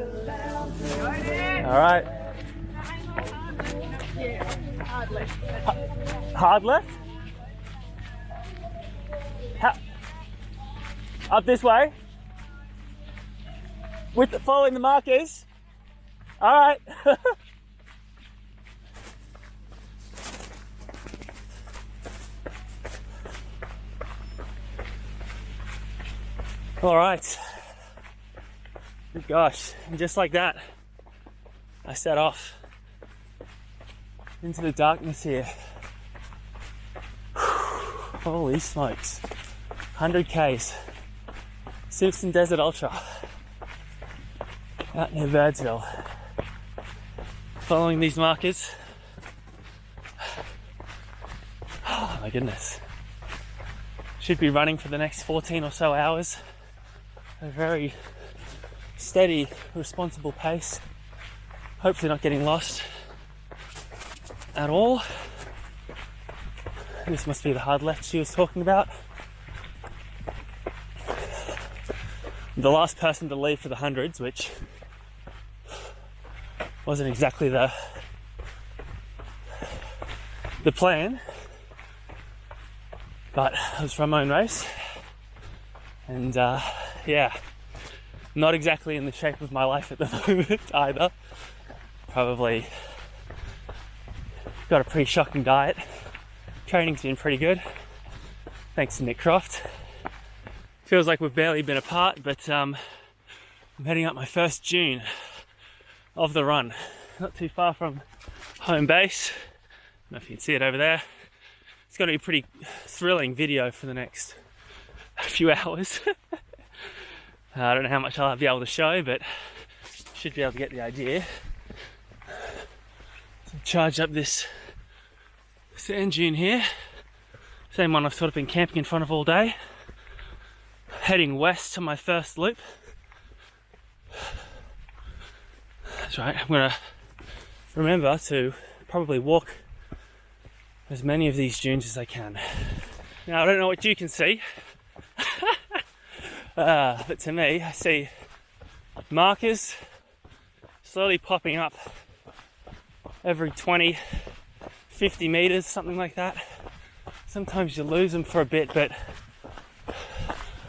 All right. Yeah, hard left. Hard left? Up this way? Following the markers? All right. All right. Gosh, and just like that, I set off into the darkness here. Holy smokes. 100 Ks. Simpson Desert Ultra. Out near Birdsville. Following these markers. Oh my goodness. Should be running for the next 14 or so hours. A very steady, responsible pace. Hopefully not getting lost at all. This must be the hard left she was talking about. The last person to leave for the hundreds, which wasn't exactly the plan, but it was from my own race, and yeah, not exactly in the shape of my life at the moment either. Probably got a pretty shocking diet. Training's been pretty good, thanks to Nick Croft. Feels like we've barely been apart, but I'm heading up my first dune of the run. Not too far from home base. I don't know if you can see it over there. It's going to be a pretty thrilling video for the next few hours. I don't know how much I'll be able to show, but should be able to get the idea. So charge up this sand dune here. Same one I've sort of been camping in front of all day. Heading west to my first loop. That's right, I'm going to remember to probably walk as many of these dunes as I can. Now, I don't know what you can see, but to me, I see markers slowly popping up every 20, 50 meters, something like that. Sometimes you lose them for a bit, but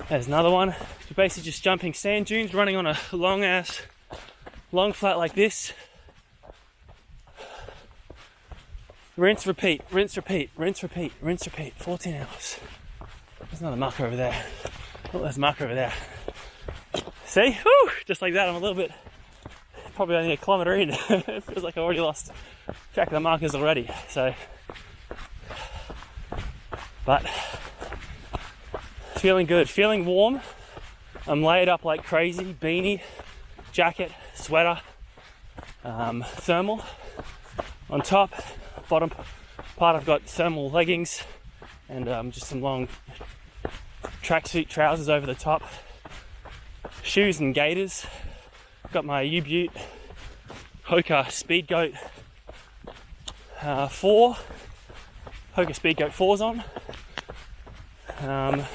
there's another one. You're basically just jumping sand dunes, running on a long flat like this. Rinse, repeat, rinse, repeat, rinse, repeat, rinse, repeat. 14 hours. There's another marker over there. Oh, there's a marker over there. See? Woo! Just like that, I'm a little bit, probably only a kilometre in. It feels like I already lost track of the markers already. So, but feeling good, feeling warm. I'm laid up like crazy, beanie, jacket, sweater, thermal. On top, bottom part I've got thermal leggings and just some long tracksuit trousers over the top. Shoes and gaiters. Got my U-Butte Hoka Speed Goat 4. Hoka Speed Goat 4s on.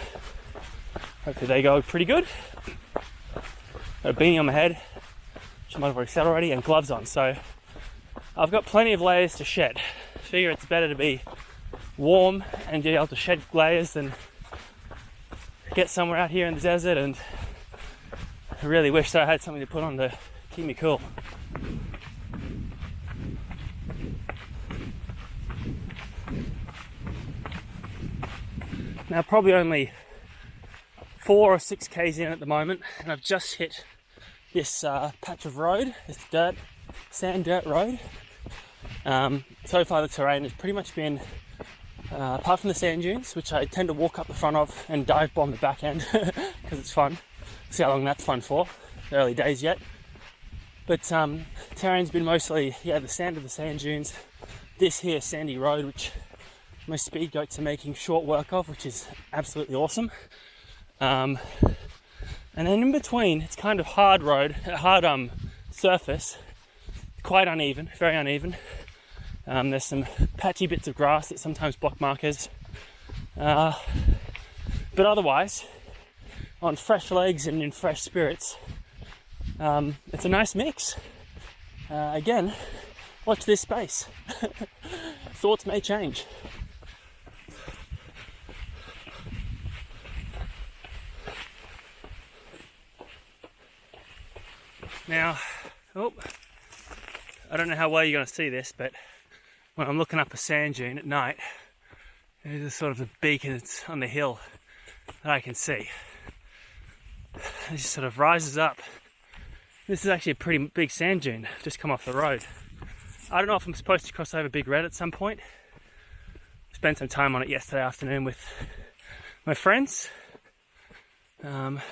Hopefully they go pretty good. Got a beanie on my head, which I might have already said already, and gloves on. So I've got plenty of layers to shed. Figure it's better to be warm and be able to shed layers than get somewhere out here in the desert, and I really wish that I had something to put on to keep me cool. Now probably only 4 or 6 Ks in at the moment, and I've just hit this patch of road, this sand dirt road. So far the terrain has pretty much been, apart from the sand dunes, which I tend to walk up the front of and dive bomb the back end because it's fun. See how long that's fun for. Early days yet. But terrain's been mostly, the sand of the sand dunes. This here sandy road, which my speed goats are making short work of, which is absolutely awesome. And then in between, it's kind of hard surface, quite uneven, very uneven. There's some patchy bits of grass that sometimes block markers. But otherwise, on fresh legs and in fresh spirits, it's a nice mix. Again, watch this space. Thoughts may change. Now, I don't know how well you're going to see this, but when I'm looking up a sand dune at night, there's a sort of a beacon that's on the hill that I can see. It just sort of rises up. This is actually a pretty big sand dune, just come off the road. I don't know if I'm supposed to cross over Big Red at some point. Spent some time on it yesterday afternoon with my friends. But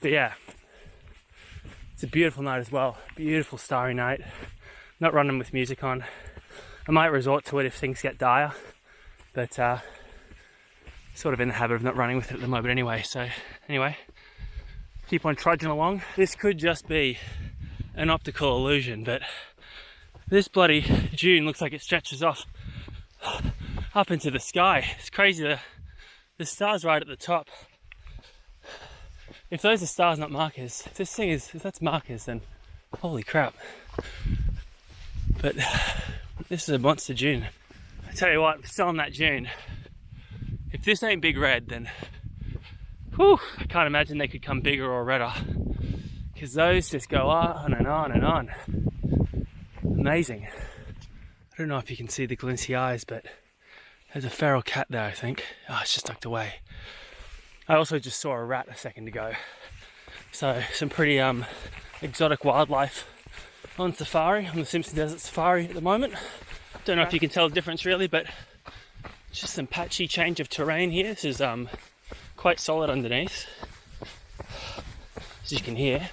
yeah, it's a beautiful night as well. Beautiful starry night. Not running with music on. I might resort to it if things get dire, but sort of in the habit of not running with it at the moment anyway. So anyway, keep on trudging along. This could just be an optical illusion, but this bloody dune looks like it stretches off up into the sky. It's crazy. The stars right at the top. If those are stars, not markers, if that's markers, then holy crap. But this is a monster dune. I tell you what, still on that dune. If this ain't Big Red, then whew, I can't imagine they could come bigger or redder. Because those just go on and on and on. Amazing. I don't know if you can see the glinty eyes, but there's a feral cat there, I think. Oh, it's just tucked away. I also just saw a rat a second ago. So some pretty exotic wildlife on safari, on the Simpson Desert Safari at the moment. Don't know if you can tell the difference really, but just some patchy change of terrain here. This is quite solid underneath, as you can hear.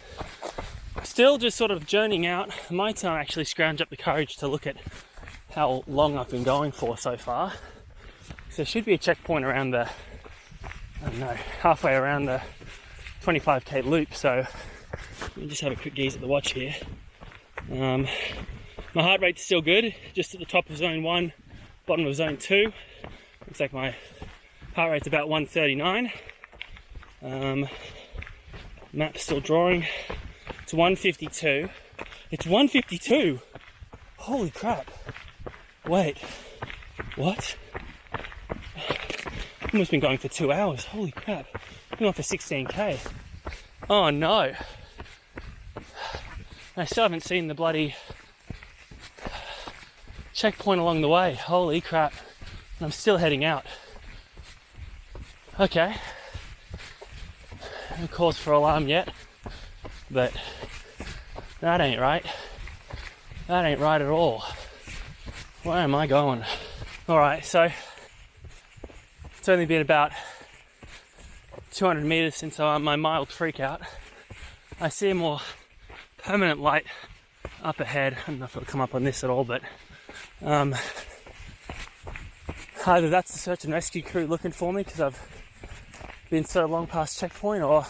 Still just sort of journeying out. I might actually scrounge up the courage to look at how long I've been going for so far. So there should be a checkpoint around the, I don't know, halfway around the 25k loop. So let me just have a quick gaze at the watch here. My heart rate's still good, just at the top of zone 1, bottom of zone 2. Looks like my heart rate's about 139. Map's still drawing. It's 152. It's 152! Holy crap. Wait. What? I've almost been going for 2 hours. Holy crap. I've been on for 16k. Oh no. I still haven't seen the bloody checkpoint along the way. Holy crap. And I'm still heading out. Okay. No cause for alarm yet. But that ain't right. That ain't right at all. Where am I going? Alright, so it's only been about 200 meters since my mild freak out. I see a more permanent light up ahead. I don't know if it'll come up on this at all, but either that's the search and rescue crew looking for me because I've been so long past checkpoint, or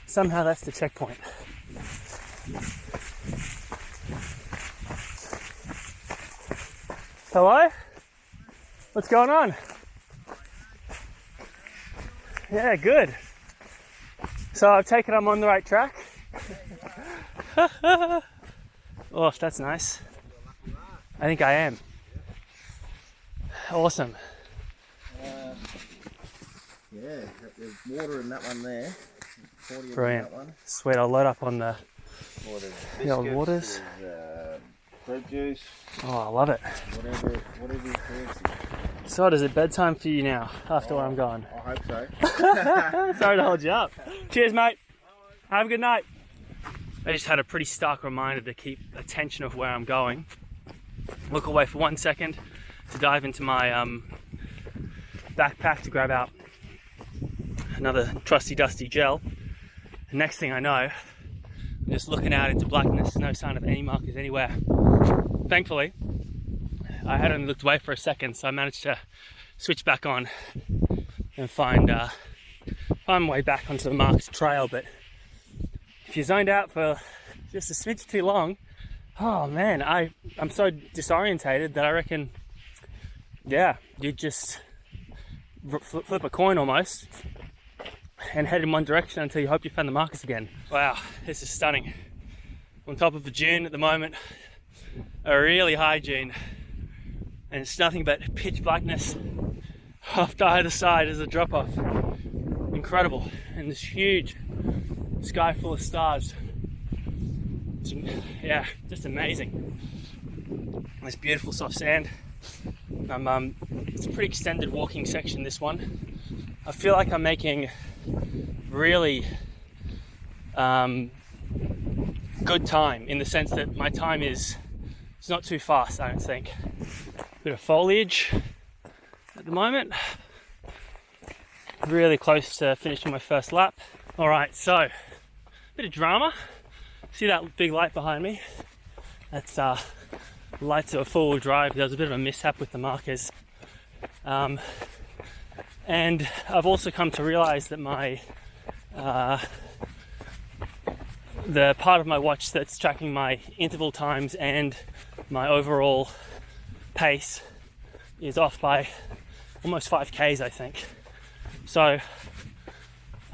somehow that's the checkpoint. Hello? What's going on? Yeah, good. So I've taken I'm on the right track. Oh, that's nice. I think I am. Awesome. Yeah, there's water in that one there. Brilliant. That one. Sweet, I'll load up on the old waters. Fruit juice. Oh, I love it. Whatever you fancy. So, is it bedtime for you now, after where I'm going? I hope so. Sorry to hold you up. Cheers, mate. Have a good night. I just had a pretty stark reminder to keep attention of where I'm going. Look away for 1 second to dive into my backpack to grab out another trusty dusty gel. The next thing I know, I'm just looking out into blackness, no sign of any markers anywhere. Thankfully, I had only looked away for a second, so I managed to switch back on and find my way back onto the marked trail. But if you're zoned out for just a smidge too long, oh man, I'm so disorientated that I reckon, yeah, you just flip a coin almost and head in one direction until you hope you find the markers again. Wow, this is stunning. On top of a dune at the moment, a really high dune, and it's nothing but pitch blackness off to either side as a drop off. Incredible, and this huge sky full of stars. Yeah, just amazing. This beautiful soft sand. It's a pretty extended walking section, this one. I feel like I'm making really good time, in the sense that my time it's not too fast, I don't think. Bit of foliage at the moment. Really close to finishing my first lap. Alright, so bit of drama. See that big light behind me? That's lights of a four-wheel drive. There was a bit of a mishap with the markers. And I've also come to realize that my the part of my watch that's tracking my interval times and my overall pace is off by almost 5Ks, I think. So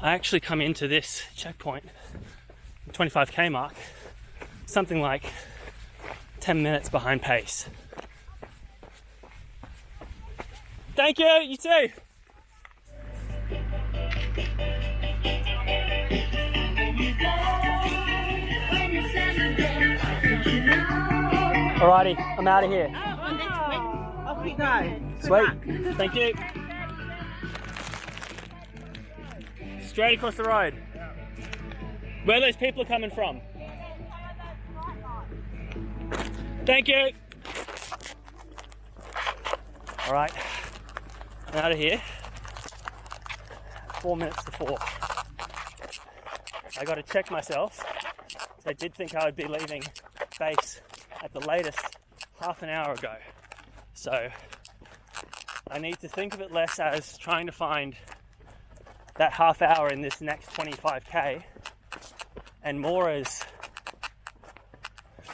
I actually come into this checkpoint, 25K mark, something like 10 minutes behind pace. Thank you, you too. Alrighty, I'm out of here. Off we go. Sweet, thank you. Straight across the road. Where those people are coming from. Thank you. Alright, I'm out of here. 4 minutes to 4. I got to check myself. I did think I would be leaving base at the latest half an hour ago. So I need to think of it less as trying to find that half hour in this next 25K, and more as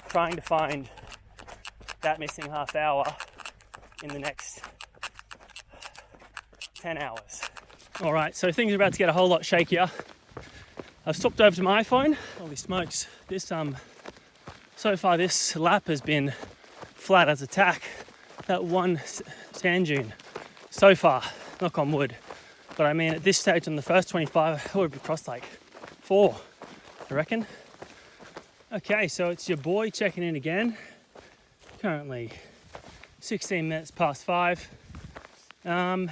trying to find that missing half hour in the next 10 hours. All right, so things are about to get a whole lot shakier. I've swapped over to my iPhone. Holy smokes, this so far this lap has been flat as a tack. That one sand dune so far, knock on wood. But I mean, at this stage on the first 25, I would have crossed like 4, I reckon. Okay, so it's your boy checking in again. Currently 16 minutes past 5. I'm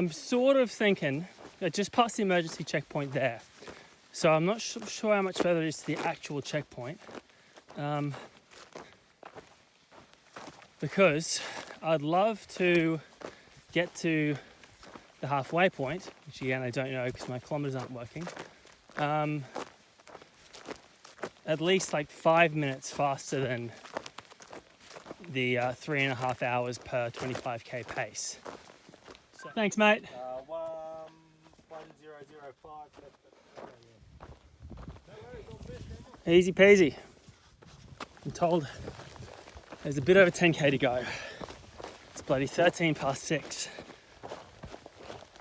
sort of thinking, just past the emergency checkpoint there. So I'm not sure how much further it is to the actual checkpoint. Because I'd love to get to the halfway point, which again I don't know because my kilometers aren't working, at least like 5 minutes faster than the 3.5 hours per 25K pace. So, thanks, mate. 1005. Easy peasy. I'm told there's a bit over 10K to go. It's bloody 13 past 6.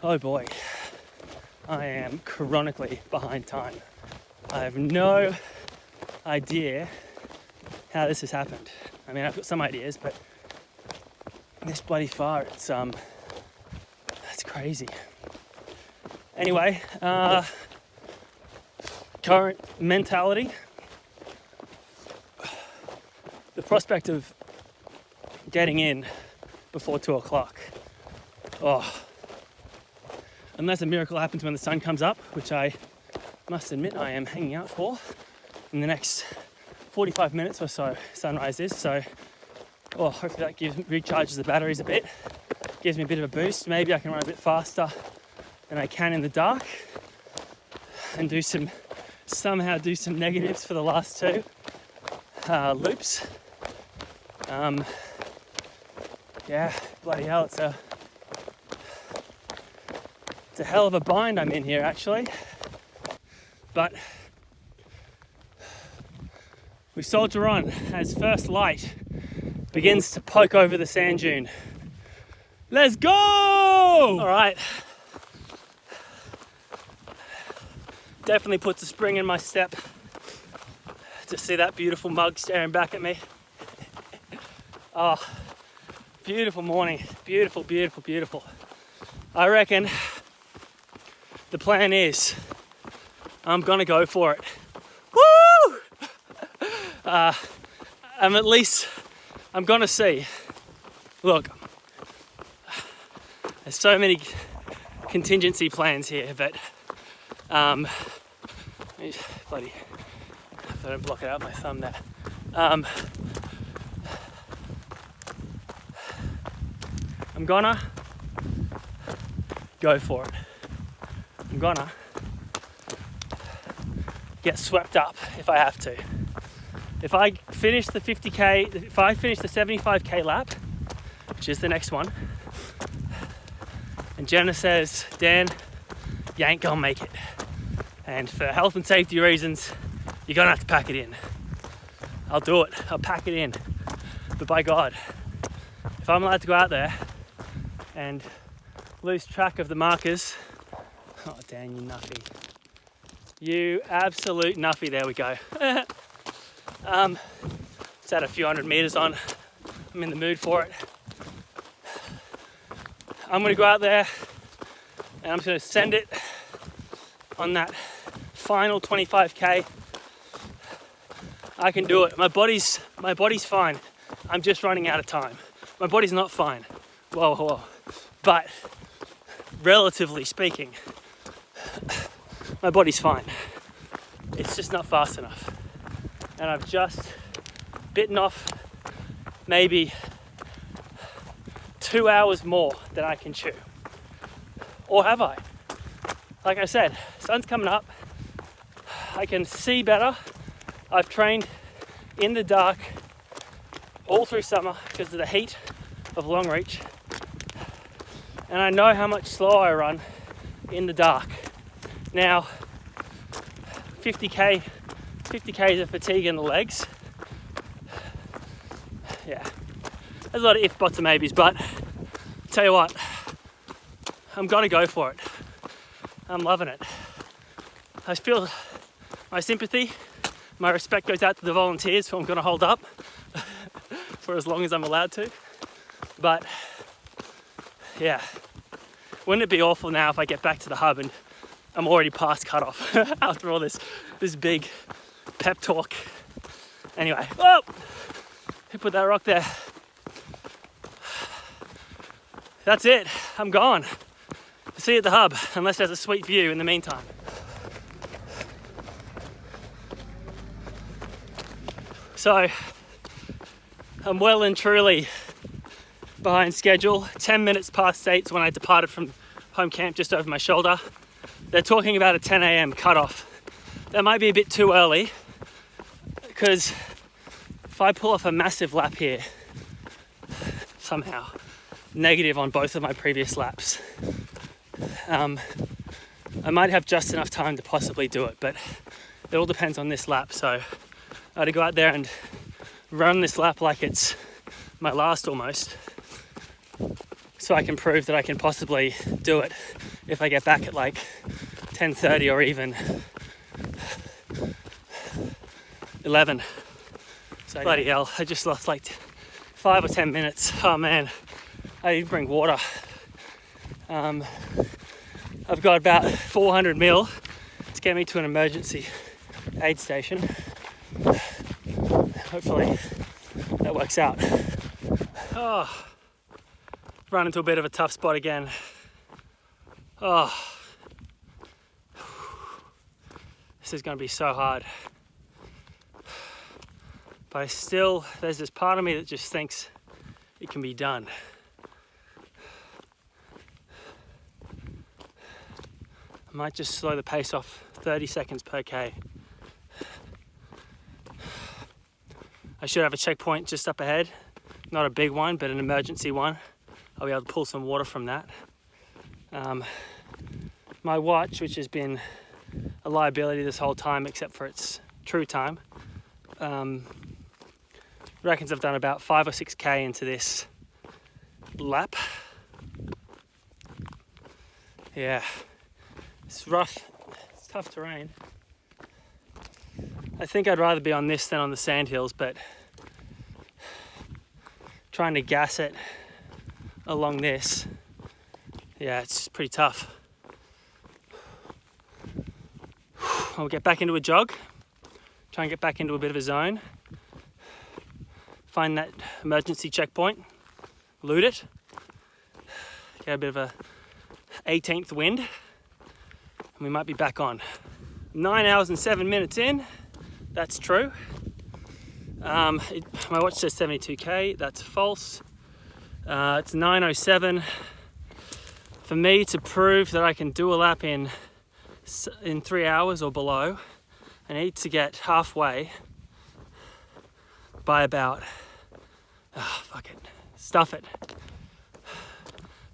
Oh boy, I am chronically behind time. I have no idea how this has happened. I mean, I've got some ideas, but this bloody far, it's that's crazy. Anyway, current mentality. The prospect of getting in before 2 o'clock. Oh, unless a miracle happens when the sun comes up, which I must admit I am hanging out for in the next 45 minutes or so, sunrise is. So, hopefully that recharges the batteries a bit, gives me a bit of a boost. Maybe I can run a bit faster than I can in the dark and somehow do some negatives for the last 2 loops. Yeah, bloody hell, it's a hell of a bind I'm in here actually. But we soldier on as first light begins to poke over the sand dune. Let's go! All right. Definitely puts a spring in my step to see that beautiful mug staring back at me. Oh, beautiful morning. Beautiful, beautiful, beautiful. I reckon the plan is I'm gonna go for it. Woo! I'm gonna see. Look, there's so many contingency plans here, but bloody, if I don't block it out with my thumb there. I'm gonna go for it. I'm gonna get swept up if I have to. If I finish the 50k, if I finish the 75k lap, which is the next one, and Jenna says, Dan, you ain't gonna make it. And for health and safety reasons, you're gonna have to pack it in. I'll do it, I'll pack it in. But by God, if I'm allowed to go out there and lose track of the markers, oh Dan, you nuffy. You absolute nuffy, there we go. Just add a few 100 meters on. I'm in the mood for it. I'm gonna go out there and I'm just gonna send it on that final 25k. I can do it. My body's fine. I'm just running out of time. My body's not fine. Whoa. But relatively speaking, my body's fine. It's just not fast enough. And I've just bitten off maybe 2 hours more than I can chew. Or have I? Like I said, sun's coming up. I can see better. I've trained in the dark all through summer because of the heat of long reach. And I know how much slower I run in the dark. Now, 50k is a fatigue in the legs. Yeah, there's a lot of if, buts and maybes, but tell you what, I'm gonna go for it. I'm loving it. I feel my sympathy, my respect goes out to the volunteers who I'm gonna hold up for as long as I'm allowed to. But yeah, wouldn't it be awful now if I get back to the hub and I'm already past cutoff after all this big pep talk. Anyway, oh, who put that rock there? That's it, I'm gone. See you at the hub, unless there's a sweet view in the meantime. So, I'm well and truly behind schedule. 10 minutes past 8 when I departed from home camp, just over my shoulder. They're talking about a 10 a.m. cutoff. That might be a bit too early, because if I pull off a massive lap here, somehow, negative on both of my previous laps, I might have just enough time to possibly do it, but it all depends on this lap. So I had to go out there and run this lap like it's my last almost, so I can prove that I can possibly do it if I get back at like 10:30 or even 11. So bloody hell, I just lost like 5 or 10 minutes. Oh man, I didn't bring water. I've got about 400 mil to get me to an emergency aid station. Hopefully that works out. Oh, run into a bit of a tough spot again. Oh, this is going to be so hard. But there's this part of me that just thinks it can be done. I might just slow the pace off 30 seconds per K. I should have a checkpoint just up ahead. Not a big one, but an emergency one. I'll be able to pull some water from that. My watch, which has been a liability this whole time except for its true time, reckons I've done about 5 or 6K into this lap. Yeah, it's rough, it's tough terrain. I think I'd rather be on this than on the sandhills, but trying to gas it along this, yeah, it's just pretty tough. I'll get back into a jog, try and get back into a bit of a zone, find that emergency checkpoint, loot it, get a bit of a 18th wind, and we might be back on. 9 hours and 7 minutes in, that's true. My watch says 72k, that's false. It's 9:07. For me to prove that I can do a lap in 3 hours or below, I need to get halfway by about, fuck it, stuff it.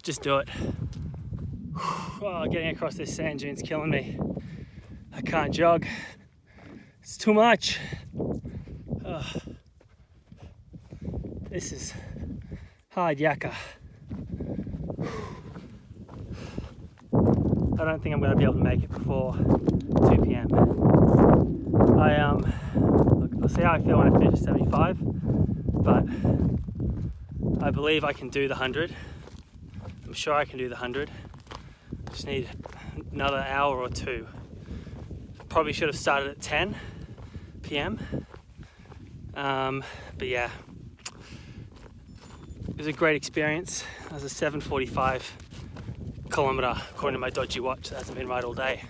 Just do it. Oh, getting across this sand dune's killing me. I can't jog. It's too much. This is hard yakka. I don't think I'm going to be able to make it before 2 p.m. Look, I'll see how I feel when I finish 75, but I believe I can do the 100. I'm sure I can do the 100. Just need another hour or two. Probably should have started at 10 p.m. But yeah, it was a great experience. It was a 7:45 kilometre according to my dodgy watch. That hasn't been right all day,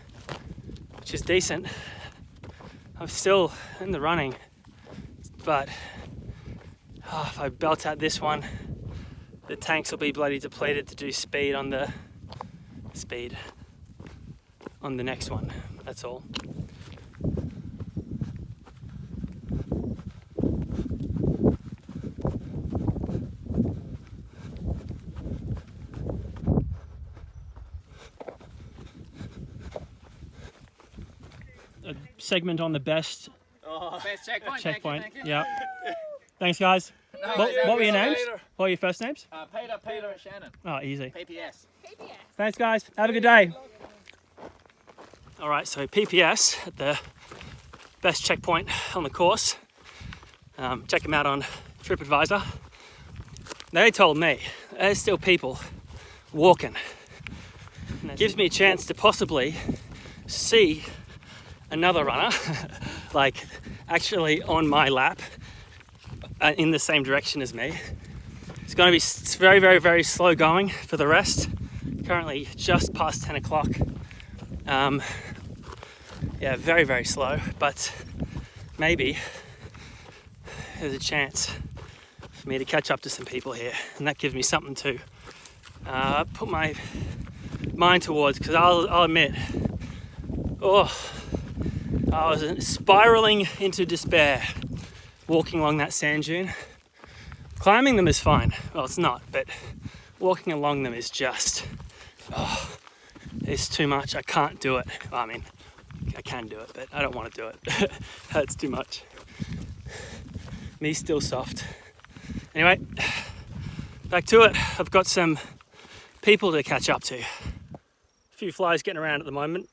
which is decent. I'm still in the running, but if I belt out this one, the tanks will be bloody depleted to do speed on the next one. That's all. A segment on the best Best checkpoint. checkpoint. Thank you. Yeah. Thanks, guys. What were your names? What were your first names? Peter, and Shannon. Oh, easy. PPS. Thanks, guys. Have a good day. All right, so PPS at the best checkpoint on the course. Check them out on TripAdvisor. They told me there's still people walking. And it gives me a chance to possibly see another runner, like actually on my lap, in the same direction as me. It's going to be very, very, very slow going for the rest. Currently just past 10 o'clock. Yeah, very, very slow, but maybe there's a chance for me to catch up to some people here, and that gives me something to put my mind towards, because I'll admit, I was spiraling into despair walking along that sand dune. Climbing them is fine. Well, it's not, but walking along them is just, it's too much. I can't do it. Well, I mean, I can do it, but I don't want to do it. Hurts tw much. Me still soft. Anyway, back to it. I've got some people to catch up to. A few flies getting around at the moment.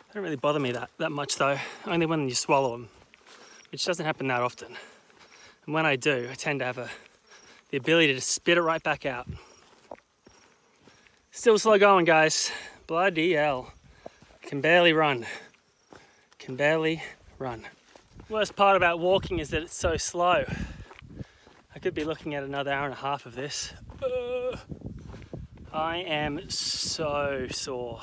They don't really bother me that much though, only when you swallow them, which doesn't happen that often. And when I do, I tend to have the ability to spit it right back out. Still slow going, guys. Bloody hell. Can barely run. Can barely run. Worst part about walking is that it's so slow. I could be looking at another hour and a half of this. I am so sore.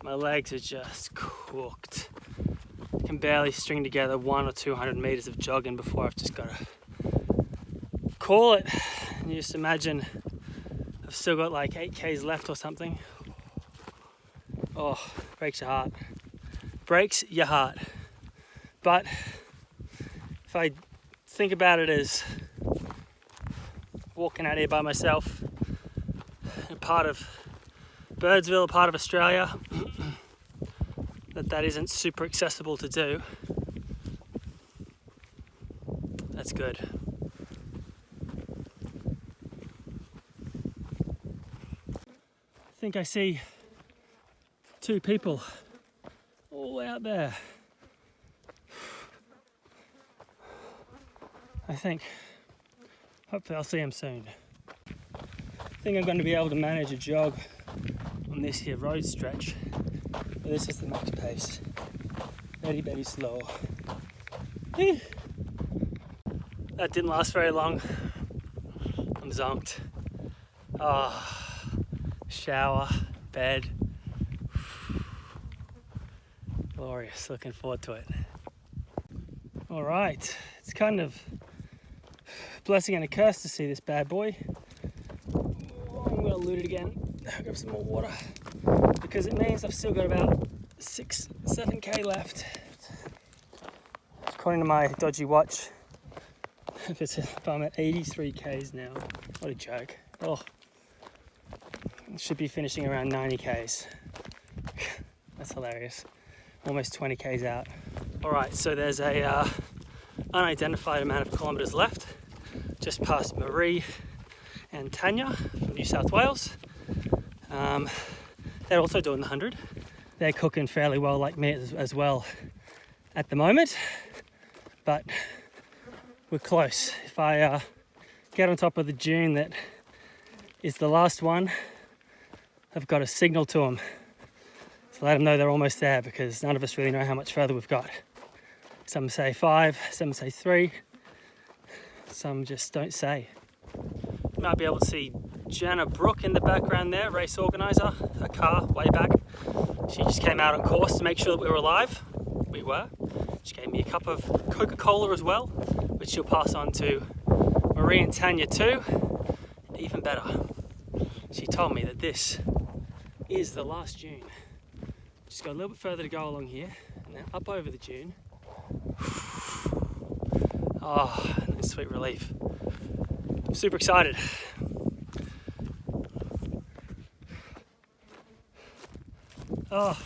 My legs are just cooked. I can barely string together 100 or 200 meters of jogging before I've just got to call it. And you just imagine I've still got like 8Ks left or something. Oh, breaks your heart. Breaks your heart. But if I think about it as walking out here by myself, a part of Birdsville, a part of Australia, that isn't super accessible to do. That's good. I think I see 2 people all out there. I think, hopefully I'll see them soon. I think I'm going to be able to manage a jog on this here road stretch, but this is the max pace. Very slow. That didn't last very long. I'm zonked. Shower, bed. Glorious, looking forward to it. All right, it's kind of a blessing and a curse to see this bad boy. I'm gonna loot it again, grab some more water, because it means I've still got about 6-7k left. According to my dodgy watch, if I'm at 83k's now, what a joke. Oh, should be finishing around 90k's. That's hilarious. Almost 20k's out. All right, so there's a unidentified amount of kilometers left, just past Marie and Tanya from New South Wales. They're also doing the 100. They're cooking fairly well like me as well at the moment, but we're close. If I get on top of the dune that is the last one, I've got to signal to them to let them know they're almost there, because none of us really know how much further we've got. Some say 5, some say 3, some just don't say. You might be able to see Jenna Brook in the background there, race organizer, her car way back. She just came out on course to make sure that we were alive. We were. She gave me a cup of Coca-Cola as well, which she'll pass on to Marie and Tanya too. And even better, she told me that this is the last dune. Just got a little bit further to go along here, and then up over the dune. Oh, sweet relief. I'm super excited. Oh,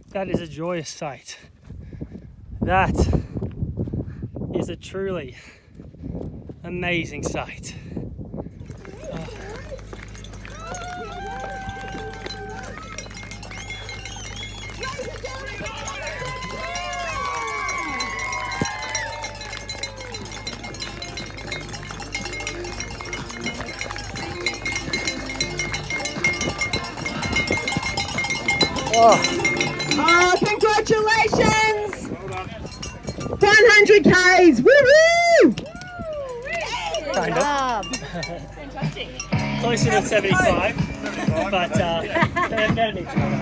that is a joyous sight. That is a truly amazing sight. Oh, congratulations! 100 Ks! Woo-hoo! Kind of. Fantastic. Closer to 75, but better need to know that.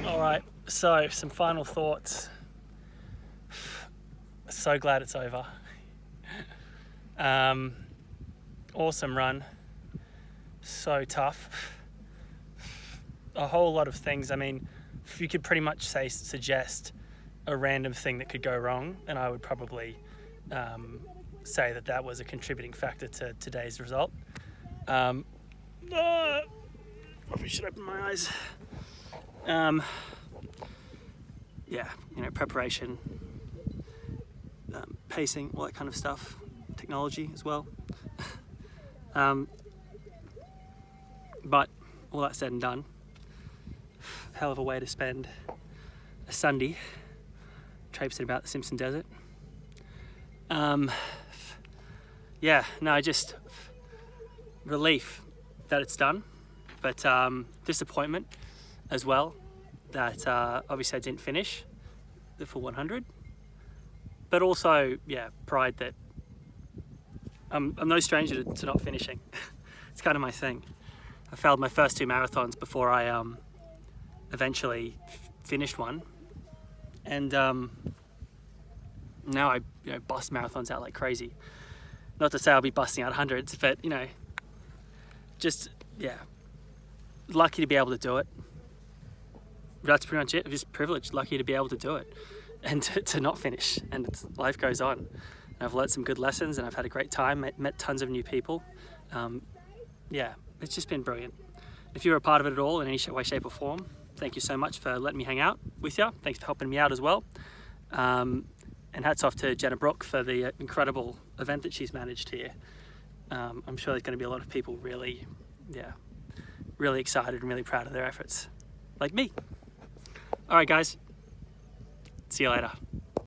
Alright, so some final thoughts. So glad it's over. Awesome run. So tough. A whole lot of things. I mean, you could pretty much suggest a random thing that could go wrong, and I would probably say that was a contributing factor to today's result. Probably should open my eyes. Yeah, preparation, pacing, all that kind of stuff, technology as well. But all that said and done, hell of a way to spend a Sunday traipsing about the Simpson desert. Just relief that it's done, but disappointment as well that obviously I didn't finish the full 100, but also pride that I'm no stranger to not finishing. It's kind of my thing. I failed my first 2 marathons before I eventually finished one, and now I bust marathons out like crazy. Not to say I'll be busting out hundreds, but lucky to be able to do it. That's pretty much it. I'm just privileged, lucky to be able to do it, and to not finish. And life goes on. And I've learned some good lessons, and I've had a great time. Met tons of new people. It's just been brilliant. If you're a part of it at all in any way, shape, or form, thank you so much for letting me hang out with you. Thanks for helping me out as well. And hats off to Jenna Brook for the incredible event that she's managed here. I'm sure there's going to be a lot of people really excited and really proud of their efforts, like me. All right, guys, see you later.